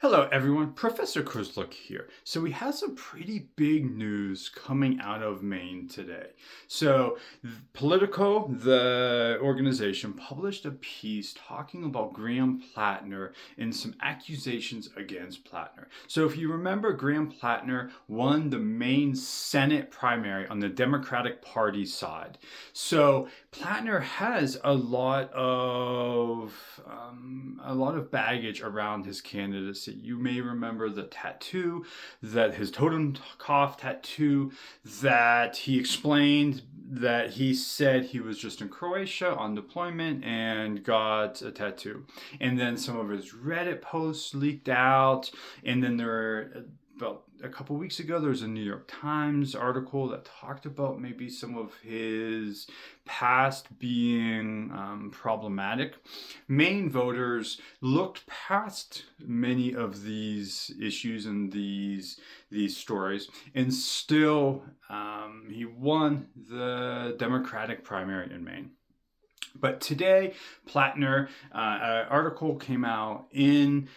Hello everyone, Professor Kurzlook here. So we have some pretty big news coming out of Maine today. So Politico, the organization, published a piece talking about Graham Platner and some accusations against Platner. So if you remember, Graham Platner won the Maine Senate primary on the Democratic Party side. So Platner has a lot of baggage around his candidacy. You may remember the tattoo, that his Totenkopf tattoo, that he explained that he said he was just in Croatia on deployment and got a tattoo. And then some of his Reddit posts leaked out, and then there were about a couple weeks ago, there was a New York Times article that talked about maybe some of his past being problematic. Maine voters looked past many of these issues and these stories, and still he won the Democratic primary in Maine. But today, Platner, an article came out in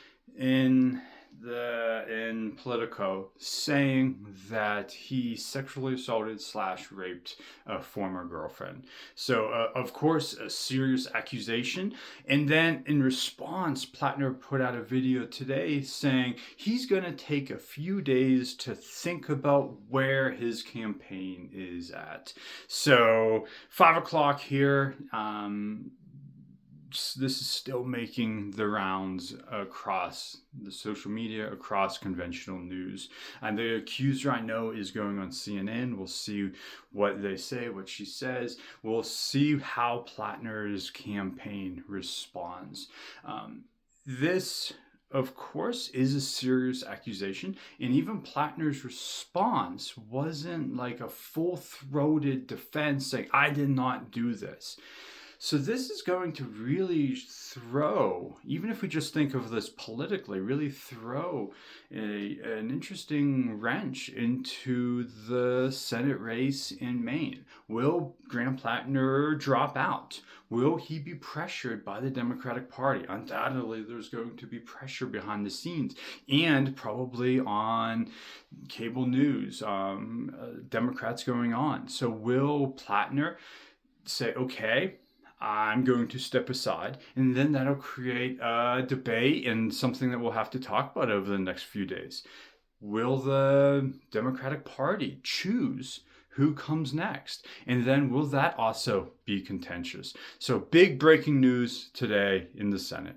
Politico saying that he sexually assaulted / raped a former girlfriend. So, of course, a serious accusation. And then in response, Platner put out a video today saying he's going to take a few days to think about where his campaign is at. So, 5 o'clock here. This is still making the rounds across the social media, across conventional news. And the accuser, I know, is going on CNN. We'll see what they say, what she says. We'll see how Platner's campaign responds. This, of course, is a serious accusation, and even Platner's response wasn't like a full-throated defense saying, I did not do this. So this is going to really throw, even if we just think of this politically, really throw an interesting wrench into the Senate race in Maine. Will Graham Platner drop out? Will he be pressured by the Democratic Party? Undoubtedly, there's going to be pressure behind the scenes and probably on cable news, Democrats going on. So will Platner say, okay, I'm going to step aside, and then that'll create a debate and something that we'll have to talk about over the next few days. Will the Democratic Party choose who comes next? And then will that also be contentious? So big breaking news today in the Senate.